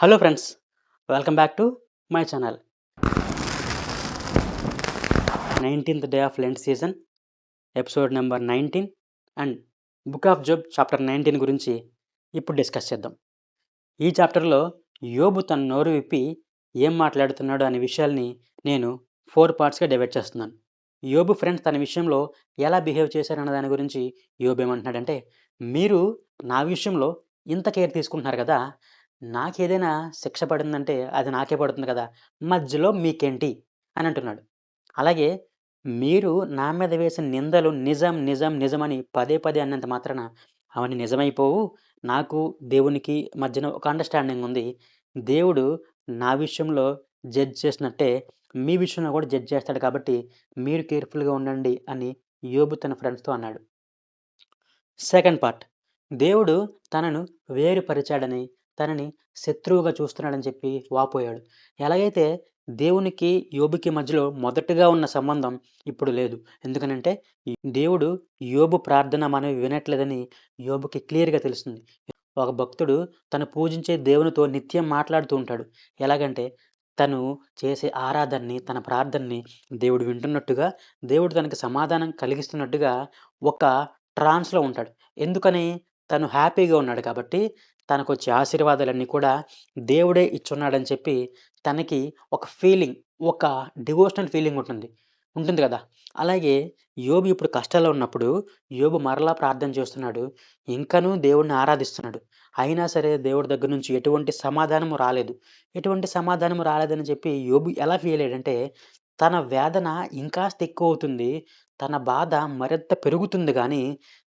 Hello friends, welcome back to my channel. 19th day of Lent season, episode number 19 and book of Job chapter 19 గురించి ఇప్పుడు discuss చేద్దాం. ఈ చాప్టర్లో యోబు తన నోరు విప్పి ఏం మాట్లాడుతున్నాడు అనే విషయాల్ని నేను 4 పార్ట్స్గా డివైడ్ చేస్తున్నాను. యోబు ఫ్రెండ్స్ తన విషయంలో ఎలా బిహేవ్ చేశారన్న దాని గురించి యోబు ఏమంటున్నాడంటే, మీరు నా విషయంలో ఇంత కేర్ తీసుకుంటున్నారు కదా, నాకేదైనా శిక్ష పడిందంటే అది నాకే పడుతుంది కదా, మధ్యలో మీకేంటి అని అంటున్నాడు. అలాగే మీరు నా మీద వేసిన నిందలు నిజం నిజం నిజమని పదే పదే అన్నంత మాత్రాన అవన్నీ నిజమైపోవు. నాకు దేవునికి మధ్యన ఒక అండర్స్టాండింగ్ ఉంది. దేవుడు నా విషయంలో జడ్జ్ చేసినట్టే మీ విషయంలో కూడా జడ్జ్ చేస్తాడు కాబట్టి మీరు కేర్ఫుల్గా ఉండండి అని యోబు తన ఫ్రెండ్స్తో అన్నాడు. సెకండ్ పార్ట్, దేవుడు తనను వేరుపరిచాడని, తనని శత్రువుగా చూస్తున్నాడని చెప్పి వాపోయాడు. ఎలాగైతే దేవునికి యోబుకి మధ్యలో మొదటగా ఉన్న సంబంధం ఇప్పుడు లేదు. ఎందుకనంటే దేవుడు యోబు ప్రార్థన మనవి వినట్లేదని యోబుకి క్లియర్గా తెలుస్తుంది. ఒక భక్తుడు తను పూజించే దేవునితో నిత్యం మాట్లాడుతూ ఉంటాడు. ఎలాగంటే తను చేసే ఆరాధనని, తన ప్రార్థనని దేవుడు వింటున్నట్టుగా, దేవుడు తనకి సమాధానం కలిగిస్తున్నట్టుగా ఒక ట్రాన్స్‌లో ఉంటాడు. ఎందుకని? తను హ్యాపీగా ఉన్నాడు కాబట్టి, తనకొచ్చే ఆశీర్వాదాలన్నీ కూడా దేవుడే ఇచ్చున్నాడని చెప్పి, తనకి ఒక ఫీలింగ్, ఒక డివోషనల్ ఫీలింగ్ ఉంటుంది. ఉంటుంది గదా! అలాగే యోబు ఇప్పుడు కష్టాల్లో ఉన్నప్పుడు, యోబు మరలా ప్రార్థన చేస్తున్నాడు. ఇంకనూ దేవుడిని ఆరాధిస్తున్నాడు. అయినా సరే దేవుడి దగ్గర నుంచి ఎటువంటి సమాధానము రాలేదు. ఎటువంటి సమాధానము రాలేదని చెప్పి యోబు ఎలా ఫీల్ అయ్యాడంటే, తన వేదన ఇంకాస్త ఎక్కువవుతుంది. తన బాధ మరింత పెరుగుతుంది గానీ,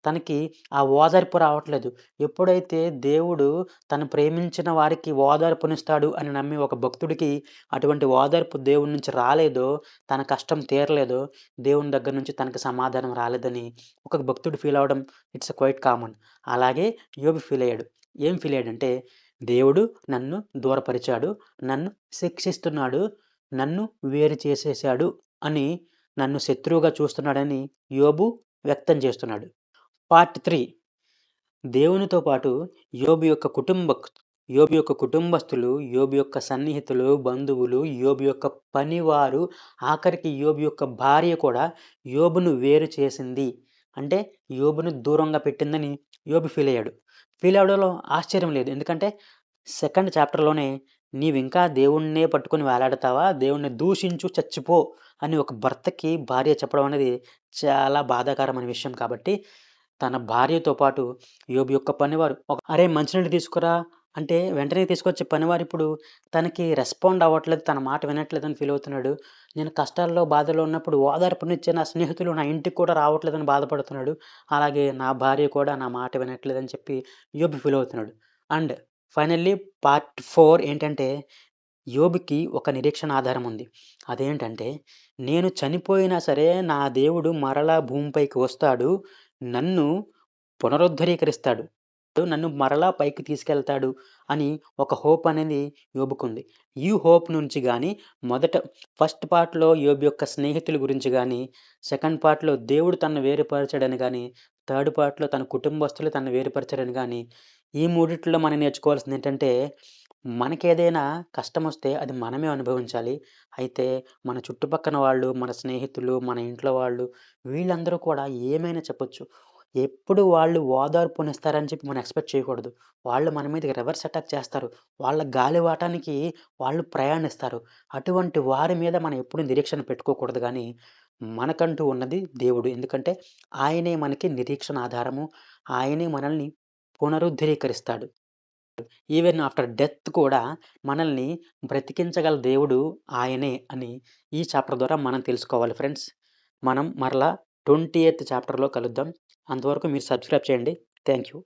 తనకి ఆ ఓదార్పు రావట్లేదు. ఎప్పుడైతే దేవుడు తను ప్రేమించిన వారికి ఓదార్పునిస్తాడు అని నమ్మి ఒక భక్తుడికి అటువంటి ఓదార్పు దేవుడి నుంచి రాలేదో, తన కష్టం తీరలేదో, దేవుని దగ్గర నుంచి తనకి సమాధానం రాలేదని ఒక భక్తుడు ఫీల్ అవ్వడం ఇట్స్ క్వైట్ కామన్. అలాగే యోబు ఫీల్ అయ్యాడు. ఏం ఫీల్ అయ్యాడంటే, దేవుడు నన్ను దూరపరిచాడు, నన్ను శిక్షిస్తున్నాడు, నన్ను వేరు చేసేశాడు అని, నన్ను శత్రువుగా చూస్తున్నాడని యోబు వ్యక్తం చేస్తున్నాడు. పార్ట్ 3, దేవునితో పాటు యోబు యొక్క కుటుంబస్తులు, యోబు యొక్క సన్నిహితులు, బంధువులు, యోబు యొక్క పనివారు, ఆఖరికి యోబు యొక్క భార్య కూడా యోబును వేరు చేసింది. అంటే యోబును దూరంగా పెట్టిందని యోబు ఫీల్ అయ్యాడు. ఫీల్ అవ్వడంలో ఆశ్చర్యం లేదు. ఎందుకంటే సెకండ్ చాప్టర్‌లోనే నీవింకా దేవుడినే పట్టుకొని వేలాడతావా? దేవుడిని దూషించు చచ్చిపో అని ఒక భర్తకి భార్య చెప్పడం అనేది చాలా బాధాకరమైన విషయం కాబట్టి, తన భార్యతో పాటు యోబు యొక్క పనివారు "అరేయ్! మంచినీళ్ళు తీసుకురా" అంటే వెంటనే తీసుకొచ్చే పనివారు ఇప్పుడు తనకి రెస్పాండ్ అవ్వట్లేదు, తన మాట వినట్లేదని ఫీల్ అవుతున్నాడు. నేను కష్టాల్లో, బాధలో ఉన్నప్పుడు ఓదార్పునిచ్చే నా స్నేహితులు నా ఇంటికి కూడా రావట్లేదని బాధపడుతున్నాడు. అలాగే నా భార్య కూడా నా మాట వినట్లేదని చెప్పి యోబు ఫీల్ అవుతున్నాడు. అండ్ ఫైనల్లీ పార్ట్ 4 ఏంటంటే, యోబుకి ఒక నిరీక్షణ ఆధారం ఉంది. అదేంటంటే, నేను చనిపోయినా సరే నా దేవుడు మరలా భూమిపైకి వస్తాడు. నన్ను పునరుద్ధరీకరిస్తాడు. నన్ను మరలా పైకి తీసుకెళ్తాడు అని ఒక హోప్ అనేది యోబుకుంది. ఈ హోప్ నుంచి గాని ఫస్ట్ పార్ట్‌లో యోబు యొక్క స్నేహితుల గురించి గాని, సెకండ్ పార్ట్‌లో దేవుడు తనను వేరుపరిచాడని గాని, థర్డ్ పార్ట్‌లో తన కుటుంబస్తులు తనను వేరుపరిచారని గాని, ఈ మూడిట్లో మనం నేర్చుకోవాల్సిందేంటంటే, మనకేదైనా కష్టమొస్తే అది మనమే అనుభవించాలి. అయితే మన చుట్టుపక్కన వాళ్ళు, మన స్నేహితులు, మన ఇంట్లో వాళ్ళు వీళ్ళందరూ కూడా ఏమైనా చెప్పొచ్చు. ఎప్పుడు వాళ్ళు ఓదార్పునిస్తారని చెప్పి మనం ఎక్స్‌పెక్ట్ చేయకూడదు. వాళ్ళు మన మీదకి రివర్స్ అటాక్ చేస్తారు. వాళ్ళ గాలివాటానికి వాళ్ళు ప్రయాణిస్తారు. అటువంటి వారి మీద మనం ఎప్పుడు నిరీక్షణ పెట్టుకోకూడదు గానీ, మనకంటూ ఉన్నది దేవుడు. ఎందుకంటే ఆయనే మనకి నిరీక్షణ ఆధారము. ఆయనే మనల్ని పునరుద్ధరీకరిస్తాడు. ఈవెన్ ఆఫ్టర్ డెత్ కూడా మనల్ని బ్రతికించగల దేవుడు ఆయనే అని ఈ చాప్టర్ ద్వారా మనం తెలుసుకోవాలి ఫ్రెండ్స్. మనం మరలా 20th చాప్టర్‌లో కలుద్దాం. అంతవరకు మీరు సబ్స్క్రైబ్ చేయండి. Thank you.